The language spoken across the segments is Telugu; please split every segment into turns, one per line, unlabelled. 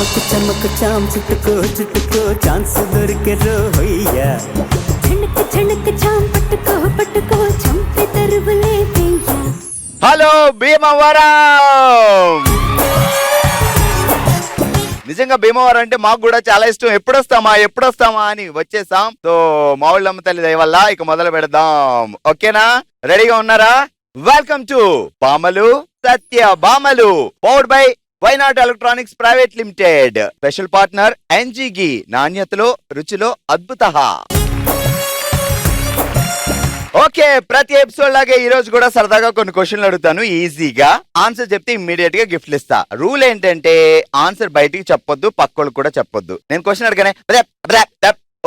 చమక్ చమక్ చాం చుట్టుకో చుట్టుకో ఛాన్స్ దొరికే రోయ్యా
చణక్ చణక్ చాం పట్టుకో పట్టుకో చంపే తరువులే వెయ్యా.
హలో భీమవరం. నిజంగా భీమవరం అంటే మాకు కూడా చాలా ఇష్టం. ఎప్పుడొస్తామా అని వచ్చేసాం. సో మావుళ్ళమ్మ తల్లి దయ వల్ల ఇక మొదలు పెడదాం. ఓకేనా, రెడీగా ఉన్నారా? Welcome to Bhamalu Satya Bhamalu, powered by Ynot electronics private limited. Special partner ఎన్జీగి, నాణ్యతలో రుచిలో అద్భుత. ఓకే, ప్రతి ఎపిసోడ్ లాగే ఈ రోజు కూడా సరదాగా కొన్ని క్వశ్చన్లు అడుగుతాను. ఈజీగా ఆన్సర్ చెప్తే ఇమ్మీడియట్ గా గిఫ్ట్లు ఇస్తా. రూల్ ఏంటంటే ఆన్సర్ బయటికి చెప్పొద్దు, పక్కోళ్ళు కూడా చెప్పొద్దు. నేను క్వశ్చన్ అడగానే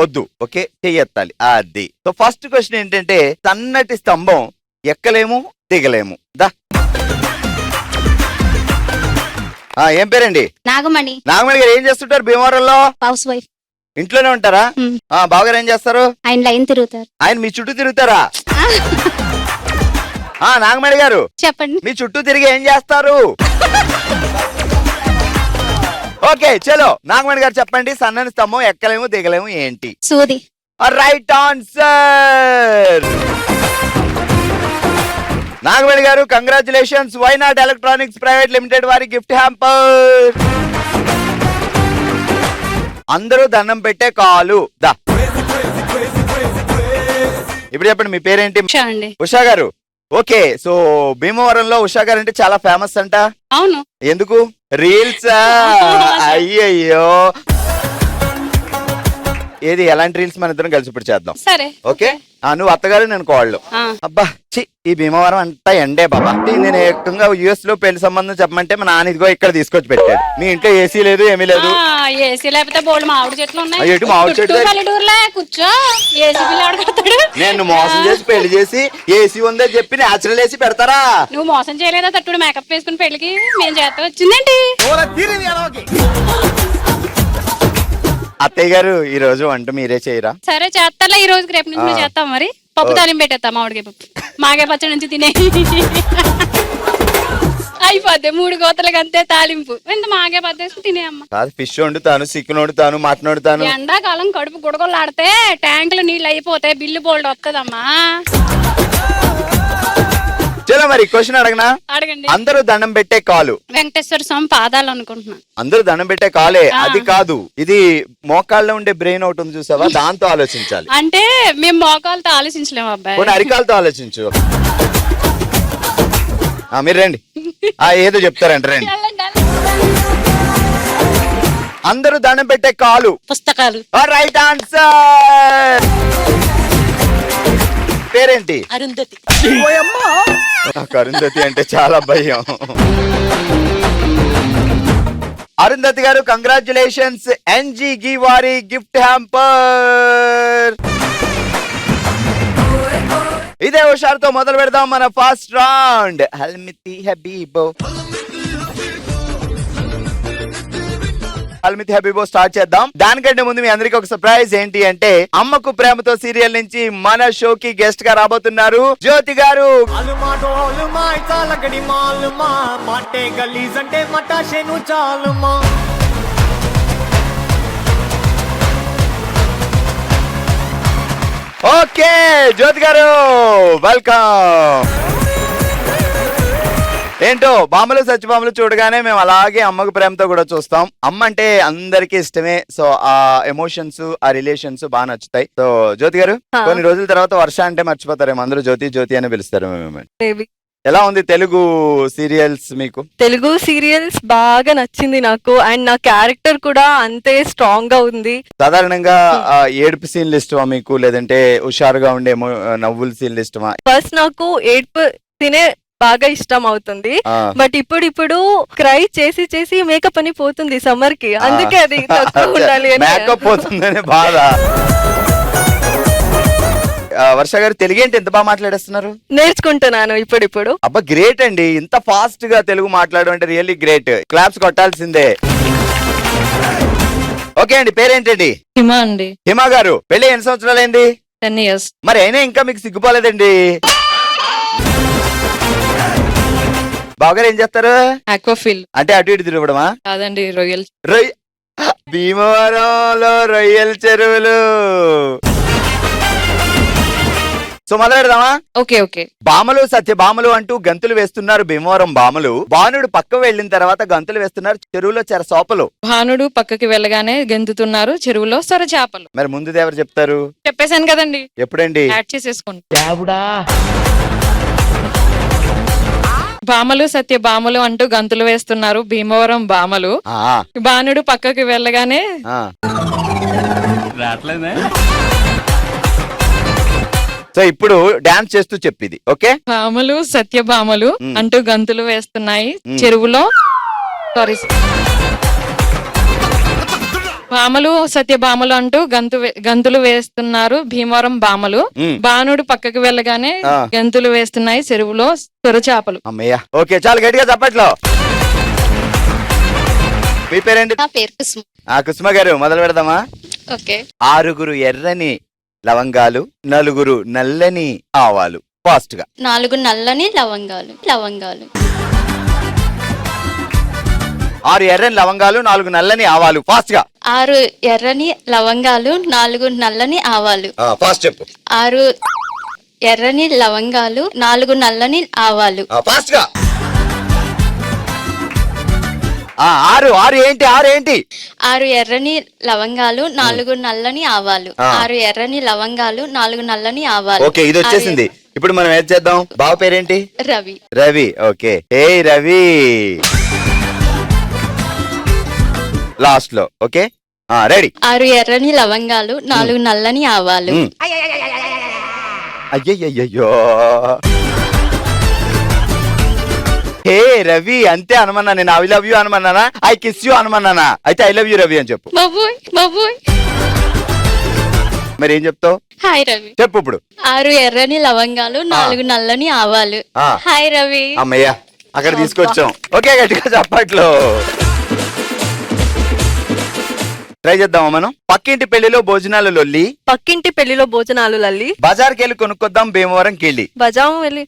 వద్దు, ఓకే, చెయ్యెత్తాలి. అది. సో ఫస్ట్ క్వశ్చన్ ఏంటంటే, సన్నటి స్తంభం ఎక్కలేము దిగలేము. దా. ఏం పేరండి?
నాగమణి.
నాగమణి గారు ఏం చేస్తుంటారు భీమవరంలో?
House wife.
ఇంట్లోనే ఉంటారా? బావగారు ఏం చేస్తారు?
ఆయన లైన్ తిరుగుతారు.
ఆయన మీ చుట్టూ తిరుగుతారా? నాగమణి గారు
చెప్పండి,
మీ చుట్టూ తిరిగి ఏం చేస్తారు? ఓకే, చలో నాగమణి గారు చెప్పండి, సన్నని స్తంభం ఎక్కలేము దిగలేము ఏంటి?
సూది.
Right answer. నాగమణి గారు congratulations. Ynot electronics private limited వారి గిఫ్ట్ హ్యాంపర్. అందరూ దండం పెట్టే కాలు. దా. ఇప్పుడు చెప్పండి, మీ పేరేంటి? ఉషా గారు. ఓకే, సో భీమవరంలో ఉషా గారు అంటే చాలా ఫేమస్ అంట.
అవును.
ఎందుకు? రీల్స్. అయ్యయ్యో, ఏది ఎలాంటి రీల్స్ మన ఇద్దరం కలిసి ఇప్పుడు చేద్దాం.
సరే,
ఓకే. నువ్వు అత్తగారు, నేను కోళ్ళు. అబ్బా చి, ఈ భీమవరం అంతా ఎండే బాబా. నేను ఏకంగా యుఎస్ లో పెళ్లి సంబంధం చెప్పమంటే మా నాన్న ఇదిగో ఇక్కడ తీసుకొచ్చి పెట్టాడు. మీ ఇంట్లో ఏసీ లేదు, ఏమీ లేదు.
ఏసీ లేకపోతే బోల్డ్ మామిడి చెట్లు ఉన్నాయి.
ఎటు మామిడి చెట్లు?
పల్లెటూరులో కూర్చో, ఏసీ బిల్లు ఆడతాడు.
నేను మోసం చేసి పెళ్లి చేసి ఏసీ ఉందని చెప్పి నేచురల్ ఏసీ పెడతారా?
నువ్వు మోసం చేయలేదా? తట్టుడు మేకప్ వేసుకుని పెళ్లికి మేము చేస్తా వచ్చిందేంటి?
అత్తయ్య గారు, ఈ రోజు వంట మీరే చేయరా?
సరే చేస్తాలే, ఈ రోజు రేపు నుంచి చేస్తాం. మరి పప్పు తాలింపు పెట్టేస్తా, మామిడికాయ పప్పు. మాగే పచ్చడి నుంచి తినే అయిపోద్ది. 3 కోతలకు అంతే తాలింపు. ఎంత మాగే పద్దేసి తినే అమ్మ.
కాదు, ఫిష్ వండుతాను, చికెన్ వండుతాను, మటన్ వండుతాను.
ఎండాకాలం కడుపు గుడగొల్లాడితే ట్యాంకులు నీళ్ళు అయిపోతాయి, బిల్లు బోల్డ్ వస్తుందమ్మా.
చలో మరి క్వశ్చన్ అడగనా?
అడగండి.
అందరూ దండం పెట్టే కాలు
వెంకటేశ్వర స్వామి పాదాలు అనుకుంటున్నా.
అందరూ దండం పెట్టే కాలే, అది కాదు. ఇది మోకాళ్ళలో ఉండే బ్రెయిన్ ఒకటి ఉంది చూసావా, దాంతో ఆలోచించాలి.
అంటే మేము మోకాలతో ఆలోచించలేము అబ్బాయి.
కొన్ని అరికాలతో ఆలోచించు. మీరు రండి, ఏదో చెప్తారంట, రండి. అందరూ దండం పెట్టే కాలు
పుస్తకాలు.
Right answer. పేరేంటి?
అరుంధతి.
నాకు అరుంధతి అంటే చాలా భయం. అరుంధతి గారు కంగ్రాచులేషన్స్. ఎన్జీగి వారి గిఫ్ట్ హ్యాంపర్. ఇదే హుషారుతో మొదలు పెడదాం మన ఫస్ట్ రౌండ్. హల్మితి హబీబో, అల్మితి హబీబో స్టార్ట్ చేద్దాం. దానికంటే ముందు మీ అందరికి ఒక సర్ప్రైజ్. ఏంటి అంటే, అమ్మకు ప్రేమతో సీరియల్ నుంచి మన షోకి గెస్ట్ గా రాబోతున్నారు జ్యోతి గారు. ఓకే జ్యోతి గారు, వెల్కమ్. ఏంటో బామ్మలు సత్యభామలు చూడగానే మేము అలాగే అమ్మకు ప్రేమతో కూడా చూస్తాం. అమ్మ అంటే అందరికీ ఇష్టమే. సో ఆ ఎమోషన్స్, ఆ రిలేషన్స్ బాగా నచ్చుతాయి. సో జ్యోతి గారు, కొన్ని రోజుల తర్వాత వర్ష అంటే మర్చిపోతారేమో, అందరూ జ్యోతి జ్యోతి అని పిలుస్తారు మిమ్మల్ని. ఎలా ఉంది తెలుగు సీరియల్స్ మీకు?
తెలుగు సీరియల్స్ బాగా నచ్చింది నాకు. అండ్ నా క్యారెక్టర్ కూడా అంతే స్ట్రాంగ్ గా ఉంది.
సాధారణంగా ఏడుపు సీన్లు ఇష్టమా మీకు, లేదంటే హుషారుగా ఉండే నవ్వుల సీన్లు ఇష్టమా?
ఫస్ట్ నాకు ఏడుపు తినే బాగా ఇష్టం అవుతుంది. బట్ ఇప్పుడు క్రై చేసి చేసి మేకప్ అని పోతుంది సమ్మర్ కి, అందుకే అది ఉండాలి.
మేకప్ పోతుందనే బాధ. వర్ష గారు, తెలుగు ఏంటి ఎంత బాగా మాట్లాడేస్తున్నారు?
నేర్చుకుంటున్నాను ఇప్పుడు.
అబ్బా గ్రేట్ అండి, ఇంత ఫాస్ట్ గా తెలుగు మాట్లాడడం అంటే రియల్లీ గ్రేట్. క్లాప్స్ కొట్టాల్సిందే. ఓకే అండి, పేరేంటండి?
హిమా అండి.
హిమా గారు, పెళ్లి ఎన్ని సంవత్సరాలైంది?
10 years.
మరి అయినా ఇంకా మీకు సిగ్గుపోలేదండి. బావగారు ఏం చేస్తారు?
ఆక్వాఫిల్
అంటే అటు ఇటు తిరగడమా?
కాదండి, రొయ్యల్.
భీమవరంలో రొయ్యల చెరువులు. సో మొదలు పెడదామా?
Okay okay.
బామలు సత్యభామలు అంటూ గంతులు వేస్తున్నారు భీమవరం బామలు. బాణుడు పక్క వెళ్ళిన తర్వాత గంతులు వేస్తున్నారు చెరువులో చెరసోపలు.
భానుడు పక్కకి వెళ్ళగానే గెంతుతున్నారు చెరువులో సొరచాపలు.
మరి ముందు ఎవరు చెప్తారు?
చెప్పేశాను కదండి,
ఎప్పుడండి?
యాడ్ చేసేసుకోండి. భామలు సత్యభామలు అంటూ గంతులు వేస్తున్నారు భీమవరం బామలు. బాణుడు పక్కకి వెళ్ళగానే
సో ఇప్పుడు డాన్స్ చేస్తూ చెప్పింది. ఓకే.
భామలు సత్యభామలు అంటూ గంతులు వేస్తున్నాయి చెరువులో. సారీ, భామలు సత్యభామలు అంటూ గంతులు వేస్తున్నారు భీమవరం బామలు. బాణుడు పక్కకి వెళ్ళగానే గంతులు వేస్తున్నాయి చెరువులో సొరచాపలు.
అమ్మయ్యా. ఓకే, చాలా గట్టిగా చెప్పట్లో. మీ పేరేంటి?
నా పేరు కుసుమ.
కుసుమ గారు మొదలు పెడదామా?
ఓకే.
6 ఎర్రని లవంగాలు, 4 నల్లని ఆవాలు. ఫాస్ట్ గా.
4 నల్లని లవంగాలు.
6 ఎర్రని లవంగాలు, 4 నల్లని ఆవాలు. ఫాస్ట్ గా.
6 ఎర్రని లవంగాలు, 4 నల్లని ఆవాలు.
ఫాస్ట్ చెప్పు.
6 ఎర్రని లవంగాలు, 4 నల్లని ఆవాలు.
ఫాస్ట్ గా. 6 ఏంటి?
6 ఎర్రని లవంగాలు, 4 నల్లని ఆవాలు. 6 ఎర్రని లవంగాలు, 4 నల్లని ఆవాలు.
ఓకే, ఇది వచ్చేసింది. ఇప్పుడు మనం ఏం చేద్దాం? బావ పేరేంటి?
రవి.
రవి. ఓకే. ఏ రవి లాస్ట్ లో. Okay, ready.
6 ఎర్రని లవంగాలు, 4 నల్లని ఆవాలు.
అయ్యయ్యో. హే రవి అంతే అనమన్నా. నేను ఐ లవ్ యూ అనమన్నానా? ఐ కిస్ యూ అనమన్నానా? అయితే ఐ లవ్ యూ రవి అని చెప్పు.
బాబోయ్.
మరి ఏం చెప్తావు?
హాయ్ రవి
చెప్పు ఇప్పుడు.
6 ఎర్రని లవంగాలు, 4 నల్లని ఆవాలు. హాయ్ రవి.
అమ్మయ్యా, అక్కడ తీసుకొచ్చాం. ఓకే, గట్టిగా చెప్పట్లో. ట్రై చేద్దామా మనం? పక్కింటి పెళ్లిలో భోజనాలు లొల్లి.
పక్కింటి పెళ్లిలో భోజనాలు లల్లి.
బజార్కి వెళ్ళి కొనుక్కొద్దాం భీమవరం కెళ్ళి.
బజాము వెళ్ళి.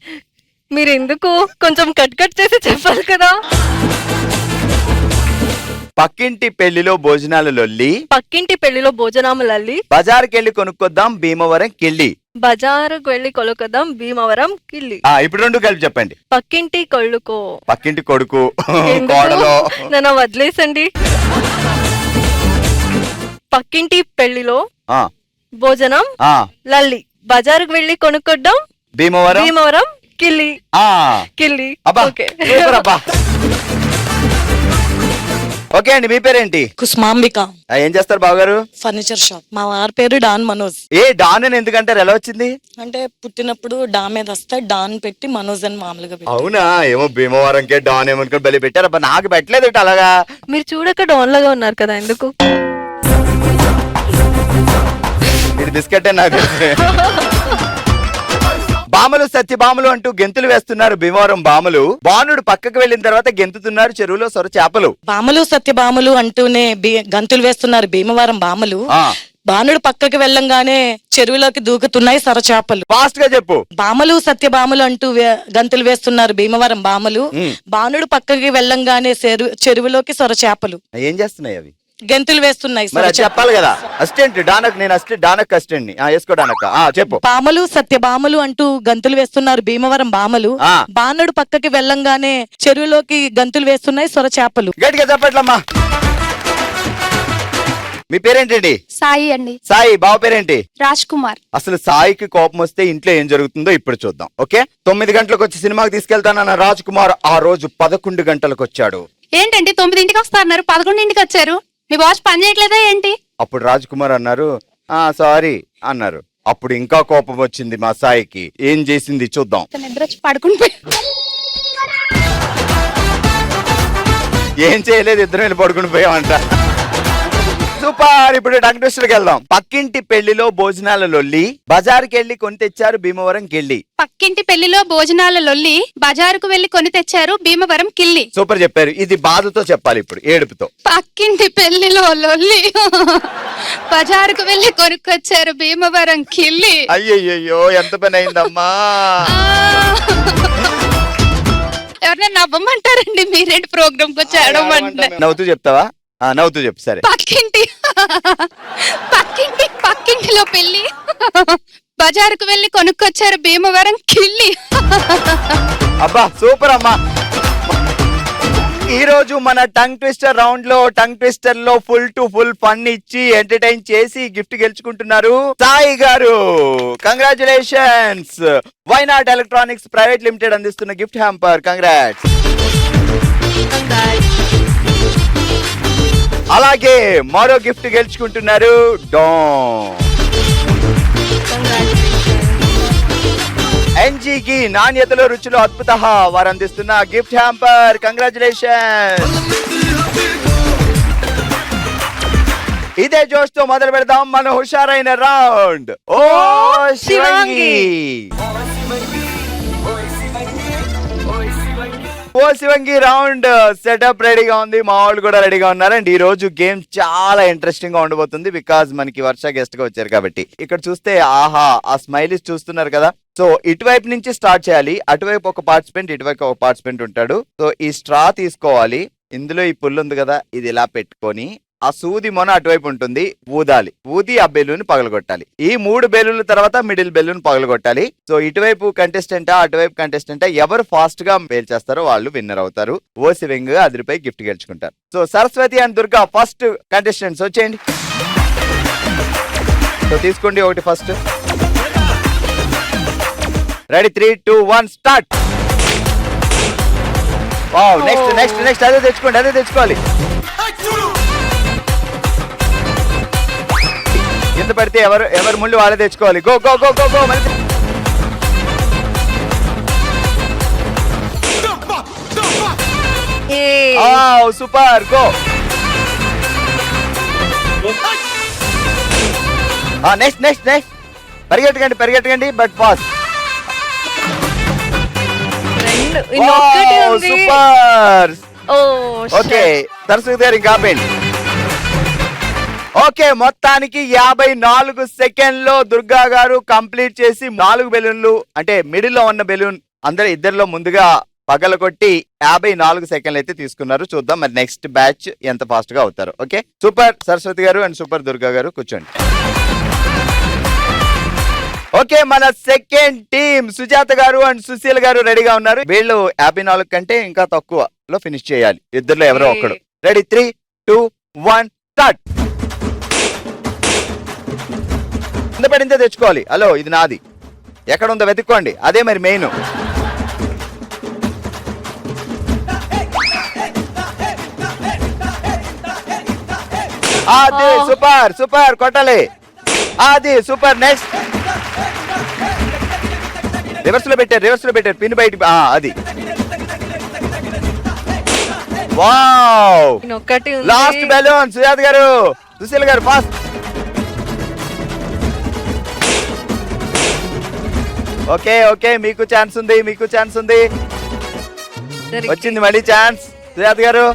మీరు ఎందుకు కొంచెం కట్ చేసి చెప్పాలి కదా?
పక్కింటి పెళ్లిలో భోజనాలు లొల్లి.
పక్కింటి పెళ్లిలో భోజనాలు లల్లి.
బజార్కి వెళ్ళి కొనుక్కొద్దాం భీమవరం కెళ్ళి.
బజారుకు వెళ్ళి కొనుక్కొద్దాం భీమవరం కిల్లి.
ఇప్పుడు 2 కలిపి చెప్పండి.
పక్కింటి కొడుకు.
పక్కింటి కొడుకు. కోడలో.
నన్ను వదిలేసండి. పక్కింటి పెళ్లిలో భోజనం లల్లి. బజారుకు వెళ్ళి కొనుక్కొద్దాం భీమవరం కిల్లి.
ఓకే అండి, మీ పేరేంటి?
కుస్మాంబిక.
ఏం చేస్తారు బావగారు?
Furniture shop. మా వారి పేరు డాన్ మనోజ్.
ఏ డాన్ అని ఎందుకంటారు? ఎలా వచ్చింది?
అంటే పుట్టినప్పుడు డా మీద వస్తే డాన్ పెట్టి మనోజ్ అని మామూలుగా పెట్టి.
అవునా? ఏమో భీమవరంకే డాన్ ఏమనుకుని బలి పెట్టారు. అబ్బా, నాకు పెట్టలేదు అలాగా.
మీరు చూడక డాన్ లాగా ఉన్నారు కదా, ఎందుకు?
ఇది బిస్కెట్ నాకు. బామలు సత్యభామలు అంటూ గెంతులు వేస్తున్నారు భీమవరం బామలు. బాణుడు పక్కకు వెళ్ళిన తర్వాత గెంతుతున్నారు చెరువులో సొర చేపలు.
బామలు సత్యభామలు అంటూనే గంతులు వేస్తున్నారు భీమవరం బామలు. బాణుడు పక్కకి వెళ్ళంగానే చెరువులోకి దూకుతున్నాయి సొరచేపలు.
ఫాస్ట్ గా చెప్పు.
బామలు సత్యభామలు అంటూ గంతులు వేస్తున్నారు భీమవరం బామలు. బాణుడు పక్కకి వెళ్ళంగానే చెరువులోకి సొరచేపలు.
ఏం చేస్తున్నాయి అవి?
గెంతులు వేస్తున్నాయి.
చెప్పాలి కదా. అసిస్టెంట్ డానక్. నేను డానక్ అసిస్టెంట్ ని. వేసుకో డానక్. చెప్పు.
బామలు సత్యభామలు అంటూ గంతులు వేస్తున్నారు భీమవరం బామలు. బాణుడు పక్కకి వెళ్ళంగానే చెరువులోకి గంతులు వేస్తున్నాయి సొరచేపలు.
గట్టిగా చెప్పట్లమ్మా. మీ పేరేంటండి?
సాయి అండి.
సాయి. బావ పేరేంటి?
రాజ్ కుమార్.
అసలు సాయికి కోపం వస్తే ఇంట్లో ఏం జరుగుతుందో ఇప్పుడు చూద్దాం. ఓకే, 9 గంటలకు వచ్చి సినిమాకి తీసుకెళ్తానన్న రాజ్ కుమార్ ఆ రోజు 11 గంటలకు వచ్చాడు.
ఏంటండి 9ంటికి వస్తారన్నారు, 11ంటికి వచ్చారు? మీ వాచ్ పని చేయట్లేదా ఏంటి?
అప్పుడు రాజ్ కుమార్ అన్నారు, సారీ అన్నారు. అప్పుడు ఇంకా కోపం వచ్చింది మా సాయికి. ఏం చేసింది చూద్దాం.
నిద్ర వచ్చి పడుకుని
ఏం చేయలేదు, ఇద్దరం వెళ్ళి పడుకుని పోయామంట. సూపర్. ఇప్పుడు టంగ్ ట్విస్టర్కి వెళ్దాం. పక్కింటి పెళ్లిలో భోజనాల లొల్లి. బజార్కి వెళ్ళి కొని తెచ్చారు భీమవరం కెళ్ళి.
పక్కింటి పెళ్లిలో భోజనాల లొల్లి. బజారుకు వెళ్లి కొని తెచ్చారు భీమవరం కిల్లి.
సూపర్ చెప్పారు. ఇది బాధతో చెప్పాలి ఇప్పుడు, ఏడుపుతో.
పక్కింటి పెళ్లిలో లొల్లి. బజారుకు వెళ్లి కొనుక్కొచ్చారు భీమవరం కిల్లి.
అయ్యయ్యో, ఎంత పని అయిందమ్మా.
ఎవరైనా నవ్వమంటారండి? మీరేంటి ప్రోగ్రామ్ కి వచ్చి అడవమంటారు?
నవ్వుతూ చెప్తావా? నవ్వుతూ చెప్పు సరే.
పక్కింటిలో పెళ్లి, బజారుకు వెళ్ళి కొనుక్కొచ్చారు భీమవరం కిళ్ళి.
అబ్బా సూపర్ అమ్మా. ఈ రోజు మన టంగ్ ట్విస్టర్ రౌండ్ లో టంగ్ ట్విస్టర్ లో ఫుల్ టు ఫుల్ ఫన్ ఇచ్చి ఎంటర్టైన్ చేసి గిఫ్ట్ గెలుచుకుంటున్నారు సాయి గారు. Congratulations. Ynot electronics private limited అందిస్తున్న గిఫ్ట్ హ్యాంపర్. కంగ్రాట్స్. అలాగే మరో గిఫ్ట్ గెలుచుకుంటున్నారు డాన్. ఎన్జీకి నాణ్యతలో రుచులు అద్భుత వారు అందిస్తున్న గిఫ్ట్ హ్యాంపర్. కంగ్రాచులేషన్. ఇదే జోష్ తో మొదలు పెడదాం మన హుషారైన రౌండ్. ఓ శివంగి. ఓ శివంగి రౌండ్ సెటప్ రెడీగా ఉంది, మా వాళ్ళు కూడా రెడీగా ఉన్నారు. అండ్ ఈ రోజు గేమ్ చాలా ఇంట్రెస్టింగ్ గా ఉండబోతుంది బికాజ్ మనకి వర్ష గెస్ట్ గా వచ్చారు కాబట్టి. ఇక్కడ చూస్తే ఆహా ఆ స్మైలీస్ చూస్తున్నారు కదా. సో ఇటువైపు నుంచి స్టార్ట్ చేయాలి. అటువైపు ఒక పార్టిసిపెంట్, ఇటువైపు ఒక పార్టిసిపెంట్ ఉంటాడు. సో ఈ స్ట్రా తీసుకోవాలి, ఇందులో ఈ పుల్లు ఉంది కదా ఇది ఇలా పెట్టుకొని ఆ సూది మొన అటువైపు ఉంటుంది, ఊదాలి. ఊది ఆ బెలూన్ పగలగొట్టాలి. ఈ 3 బెలూన్ల తర్వాత మిడిల్ బెలూన్ పగలగొట్టాలి. సో ఇటువైపు కంటెస్టెంటా అటువైపు కంటెస్టెంటా ఎవరు ఫాస్ట్ గా పేల్చేస్తారో వాళ్ళు విన్నర్ అవుతారు. ఓ శివంగ్ అదిరిపై గిఫ్ట్ గెలుచుకుంటారు. So Saraswati and Durga first contestants వచ్చేయండి. సో తీసుకోండి ఒకటి first. Ready 3, 2, 1 start. Next next next అదే తెచ్చుకోండి, అదే తెచ్చుకోవాలి. కింద పడితే ఎవరు ముళ్ళు వాళ్ళే తెచ్చుకోవాలి. Go go go go go. Super go. Next next next పరిగెట్టకండి పరిగెట్టకండి but fast. Super. Okay Saraswati గారు ఇంకా ఆపేయండి. ఓకే మొత్తానికి 54 సెకండ్లో దుర్గా గారు కంప్లీట్ చేసి 4 బెలూన్లు అంటే మిడిల్ లో ఉన్న బెలూన్ ఇద్దరిలో ముందుగా పగలగొట్టి 54 సెకండ్లు అయితే తీసుకున్నారు. చూద్దాం మరి నెక్స్ట్ బ్యాచ్ ఎంత ఫాస్ట్ గా అవుతారు. ఓకే సూపర్ సరస్వతి గారు అండ్ సూపర్ దుర్గా గారు కూర్చోండి. ఓకే మన సెకండ్ టీమ్ సుజాత గారు అండ్ సుశీల్ గారు రెడీగా ఉన్నారు. వీళ్ళు 54 కంటే ఇంకా తక్కువలో ఫినిష్ చేయాలి. ఇద్దరులో ఎవరో ఒకడు. Ready 3, 2, 1 start. కింద పడిందే తెచ్చుకోవాలి. హలో ఇది నాది, ఎక్కడ ఉందో వెతుక్కోండి, అదే మరి మెయిన్. అది సూపర్ సూపర్ కొట్టాలి. అది సూపర్. నెక్స్ట్ రివర్స్ లో పెట్టారు పిన్ బయట. అది వావ్. లాస్ట్ బెలూన్ సుజాత గారు సుశీల్ గారు ఫాస్ట్. ఓకే ఓకే మీకు ఛాన్స్ ఉంది, మీకు ఛాన్స్ ఉంది. వచ్చింది మళ్ళీ ఛాన్స్ సుజాత గారు.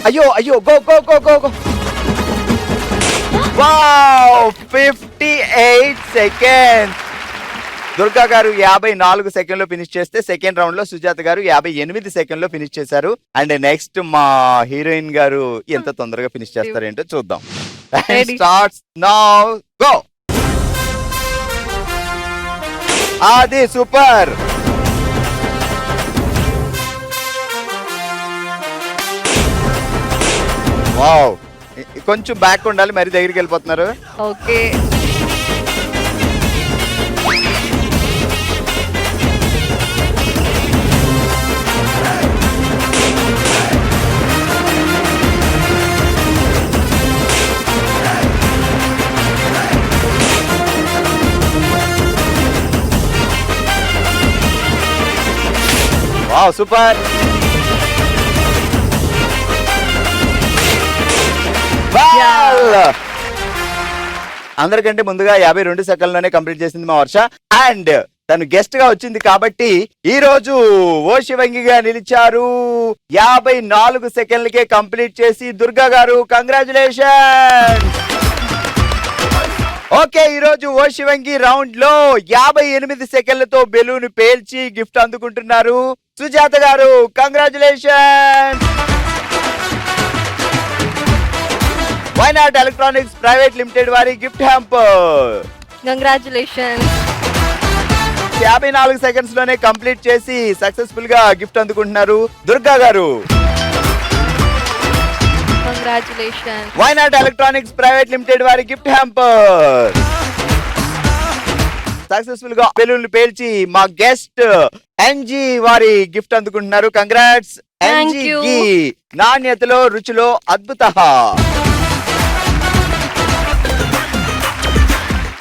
అయ్యో అయ్యో go go go go go. Wow 58 seconds. Durga గారు 54 సెకండ్లో ఫినిష్ చేస్తే సెకండ్ రౌండ్ లో సుజాత గారు 58 సెకండ్లో ఫినిష్ చేశారు. అండ్ నెక్స్ట్ మా హీరోయిన్ గారు ఎంత తొందరగా ఫినిష్ చేస్తారేంటో చూద్దాం. Starts now go. అది సూపర్. వావ్ కొంచెం బ్యాక్ ఉండాలి, మరి దగ్గరికి వెళ్ళిపోతున్నారు.
Okay
wow super. అందరికంటే ముందుగా 52 సెకండ్లోనే కంప్లీట్ చేసింది మా వర్ష. అండ్ తను గెస్ట్ గా వచ్చింది కాబట్టి ఈ రోజు ఓ శివంగిగా నిలిచారు. 54 సెకండ్లకే కంప్లీట్ చేసి దుర్గా గారు కంగ్రాచులేషన్. ఓకే, ఈ రోజు ఓ శివంగి రౌండ్ లో 58 సెకండ్లతో బెలూన్ పేల్చి గిఫ్ట్ అందుకుంటున్నారు సుజాత గారు. Congratulation. Ynot electronics private limited వారి గిఫ్ట్ హ్యాంపర్.
కంగ్రాచులేషన్.
54 సెకండ్స్ లోనే కంప్లీట్ చేసి సక్సెస్ఫుల్ గా గిఫ్ట్ అందుకుంటున్నారు దుర్గా గారు.
Congratulation.
Ynot electronics private limited వారి గిఫ్ట్ హ్యాంపర్. సక్సెస్ఫుల్ గా బెలూన్లు పేల్చి మా గెస్ట్ ఎన్జీ వారి గిఫ్ట్ అందుకుంటున్నారు. Congrats
Thank
NG
you.
కి నాణ్యతలో రుచిలో అద్భుత.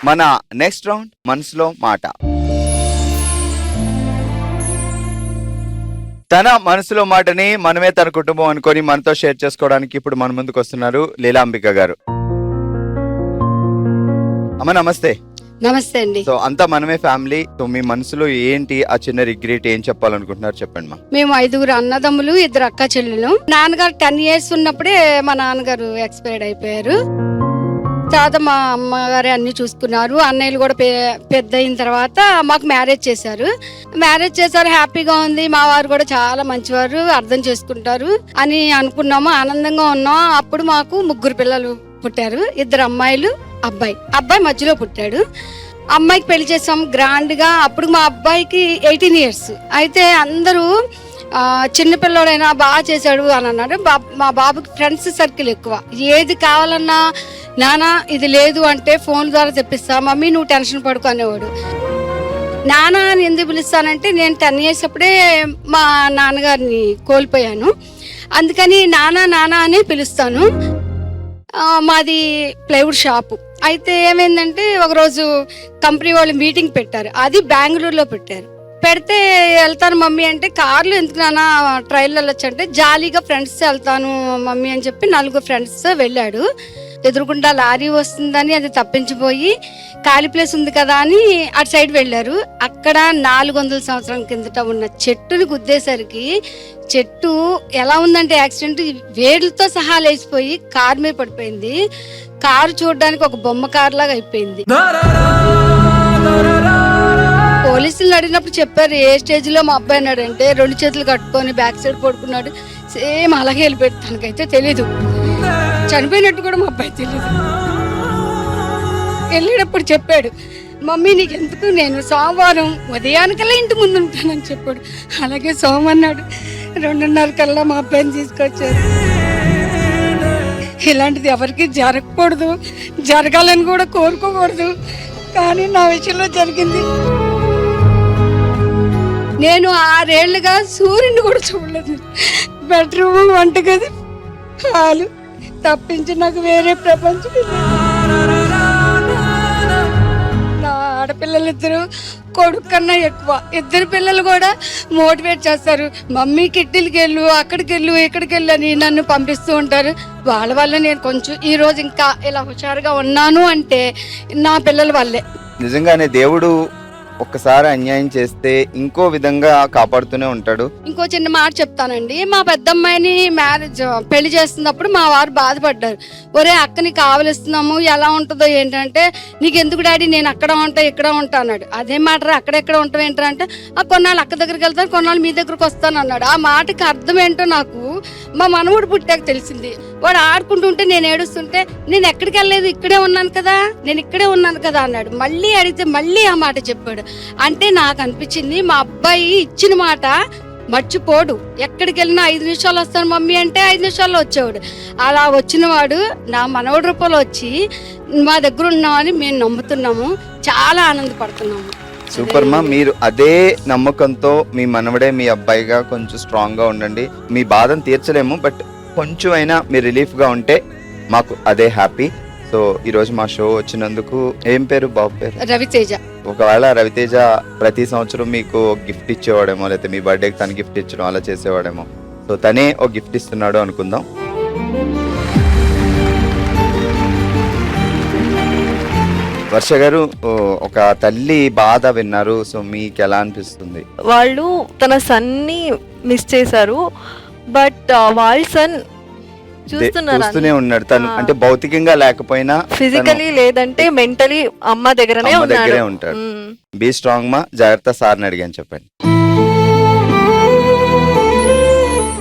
మన నెక్స్ట్ రౌండ్ మనసులో మాట. తన మనసులో మాటని మనమే తన కుటుంబం అనుకొని మనతో షేర్ చేసుకోవడానికి ఇప్పుడు మన ముందుకు వస్తున్నారు లీలాంబిక గారు. అమ్మ నమస్తే.
నమస్తే అండి.
సో అంతా మనమే ఫ్యామిలీ. సో మీ మనసులో ఏంటి ఆ చిన్న రిగ్రెట్, ఏం చెప్పాలనుకుంటున్నారు చెప్పండి మా.
మేము 5 అన్నదమ్ములు, 2 అక్క చెల్లెలు. నాన్నగారు 10 years ఉన్నప్పుడే మా నాన్నగారు ఎక్స్పైర్డ్ అయిపోయారు. తర్వాత మా అమ్మగారు అన్ని చూసుకున్నారు. అన్నయ్యలు కూడా పెద్ద అయిన తర్వాత మాకు మ్యారేజ్ చేశారు. హ్యాపీగా ఉంది. మా వారు కూడా చాలా మంచివారు, అర్థం చేసుకుంటారు అని అనుకున్నాము. ఆనందంగా ఉన్నాం. అప్పుడు మాకు 3 పిల్లలు పుట్టారు. 2 అమ్మాయిలు, అబ్బాయి మధ్యలో పుట్టాడు. అమ్మాయికి పెళ్లి చేసాం గ్రాండ్ గా. అప్పుడు మా అబ్బాయికి 18 years. అయితే అందరూ చిన్నపిల్లడైనా బాగా చేశాడు అని అన్నాడు. మా బాబుకి ఫ్రెండ్స్ సర్కిల్ ఎక్కువ. ఏది కావాలన్నా నానా ఇది లేదు అంటే ఫోన్ ద్వారా తెప్పిస్తా, మమ్మీ నువ్వు టెన్షన్ పడుకో అనేవాడు. నానా అని ఎందుకు పిలుస్తానంటే నేను 10 years అప్పుడే మా నాన్నగారిని కోల్పోయాను. అందుకని నానా నానా అనే పిలుస్తాను. మాది ప్లైవుడ్ షాపు. అయితే ఏమైందంటే ఒకరోజు కంపెనీ వాళ్ళు మీటింగ్ పెట్టారు. అది బెంగళూరులో పెడితే వెళ్తాను మమ్మీ అంటే, కార్లు ఎందుకు నాన్న ట్రైన్లో వెళ్ళొచ్చు అంటే, జాలీగా ఫ్రెండ్స్ వెళ్తాను మమ్మీ అని చెప్పి 4 ఫ్రెండ్స్ వెళ్ళాడు. ఎదురుకుండా లారీ వస్తుందని అది తప్పించిపోయి ఖాళీ ప్లేస్ ఉంది కదా అని అటు సైడ్ వెళ్ళారు. అక్కడ 400 సంవత్సరాల కిందట ఉన్న చెట్టుని గుద్దేసరికి చెట్టు ఎలా ఉందంటే యాక్సిడెంట్ వేర్లతో సహా లేచిపోయి కారు మీద పడిపోయింది. కారు చూడడానికి ఒక బొమ్మ కారు లాగా అయిపోయింది. పోలీసులు అడిగినప్పుడు చెప్పారు ఏ స్టేజ్ లో మా అబ్బాయి అన్నాడంటే 2 చేతులు కట్టుకొని బ్యాక్ సైడ్ పడుకున్నాడు. సేమ్ అలాగే వెళ్ళిపోయాడు. తనకైతే తెలీదు, చనిపోయినట్టు కూడా మా అబ్బాయి తెలీదు. వెళ్ళేటప్పుడు చెప్పాడు, మమ్మీ నీకు ఎందుకు, నేను సోమవారం ఉదయానికల్లా ఇంటి ముందు ఉంటానని చెప్పాడు. అలాగే సోమన్నాడు 2:30 కల్లా మా అబ్బాయిని తీసుకొచ్చారు. ఇలాంటిది ఎవరికి జరగకూడదు, జరగాలని కూడా కోరుకోకూడదు, కానీ నా విషయంలో జరిగింది. నేను 6 ఏళ్లుగా సూర్యుని కూడా చూడలేదు. బెడ్రూమ్, వంటగది, హాలు తప్పించి నాకు వేరే ప్రపంచం. నా ఆడపిల్లలిద్దరూ కొడుకు కన్నా ఎక్కువ. 2 పిల్లలు కూడా మోటివేట్ చేస్తారు, మమ్మీ కిట్టిలకి వెళ్ళు, అక్కడికి వెళ్ళు, ఇక్కడికి వెళ్ళు అని నన్ను పంపిస్తూ ఉంటారు. వాళ్ళ వల్ల నేను కొంచెం ఈ రోజు ఇంకా ఇలా హుషారుగా ఉన్నాను అంటే నా పిల్లల వల్లే.
నిజంగానే దేవుడు ఒక్కసారి అన్యాయం చేస్తే ఇంకో విధంగా కాపాడుతూనే ఉంటాడు.
ఇంకో చిన్న మాట చెప్తానండి. మా పెద్దమ్మాయిని పెళ్లి చేస్తున్నప్పుడు మా వారు బాధపడ్డారు. ఒరే అక్కని కావలిస్తున్నాము, ఎలా ఉంటుందో ఏంటంటే, నీకు ఎందుకు డాడీ నేను అక్కడ ఉంటా ఇక్కడ ఉంటా అన్నాడు. అదే మాట అక్కడెక్కడ ఉంటాం ఏంటంటే, కొన్నాళ్ళు అక్క దగ్గరికి వెళ్తాను, కొన్నాళ్ళు మీ దగ్గరకు వస్తాను అన్నాడు. ఆ మాటకి అర్థం ఏంటో నాకు మా మనవుడు పుట్టాక తెలిసింది. వాడు ఆడుకుంటుంటే నేను ఏడుస్తుంటే, నేను ఎక్కడికి వెళ్ళలేదు, ఇక్కడే ఉన్నాను కదా, నేను ఇక్కడే ఉన్నాను కదా అన్నాడు. మళ్ళీ అడిగితే మళ్ళీ ఆ మాట చెప్పాడు. అంటే నాకు అనిపించింది మా అబ్బాయి ఇచ్చిన మాట మర్చిపోడు. ఎక్కడికి వెళ్ళినా 5 నిమిషాలు వస్తాను మమ్మీ అంటే 5 నిమిషాల్లో వచ్చేవాడు. అలా వచ్చిన వాడు నా మనవడి రూపంలో వచ్చి మా దగ్గర ఉన్నామని మేము నమ్ముతున్నాము, చాలా ఆనందపడుతున్నాము.
సూపర్ మా. మీరు అదే నమ్మకంతో మీ మనవడే మీ అబ్బాయిగా కొంచెం స్ట్రాంగ్ గా ఉండండి. మీ బాధను తీర్చలేము, బట్ కొంచెం అయినా మీరు రిలీఫ్ గా ఉంటే మాకు అదే హ్యాపీ. సో ఈ రోజు మా షో వచ్చినందుకు, ఏం పేరు బాబు పేరు?
రవితేజ.
ఒకవేళ రవితేజ ప్రతి సంవత్సరం మీకు గిఫ్ట్ ఇచ్చేవాడేమో, లేకపోతే మీ బర్త్డేకి తన గిఫ్ట్ ఇచ్చడం అలా చేసేవాడేమో. సో తనే ఒక గిఫ్ట్ ఇస్తున్నాడు అనుకుందాం. వర్ష గారు, ఒక తల్లి బాధ విన్నారు. సో మీకు ఎలా అనిపిస్తుంది?
వాళ్ళు తన సన్ని మిస్ చేశారు, బట్ వాళ్ళ సన్ చూస్తున్నారు
చూస్తూనే ఉన్నాడు తను,
ఆ.
అంటే భౌతికంగా లేకపోయినా
ఫిజికలీ లేదంటే మెంటలీ అమ్మ దగ్గరనే
అమ్మ దగ్గరే
ఉన్నాడు.
ఉంటాడు. బీ స్ట్రాంగ్ మా, జాగ్రత్త సార్ని అడిగాను చెప్పండి.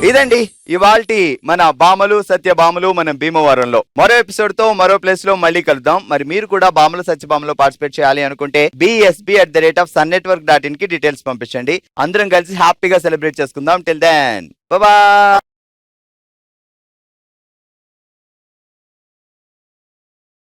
ఇదండి ఇవాల్టి మన భామలు సత్యభామలు మనం భీమవరంలో. మరో ఎపిసోడ్ తో మరో ప్లేస్ లో మళ్ళీ కలుద్దాం. మరి మీరు కూడా భామలు సత్యభామలో పార్టిసిపేట్ చేయాలి అనుకుంటే bsb@sunnetwork.in కి డీటెయిల్స్ పంపించండి. అందరం కలిసి హ్యాపీగా సెలబ్రేట్ చేసుకుందాం. Till then bye.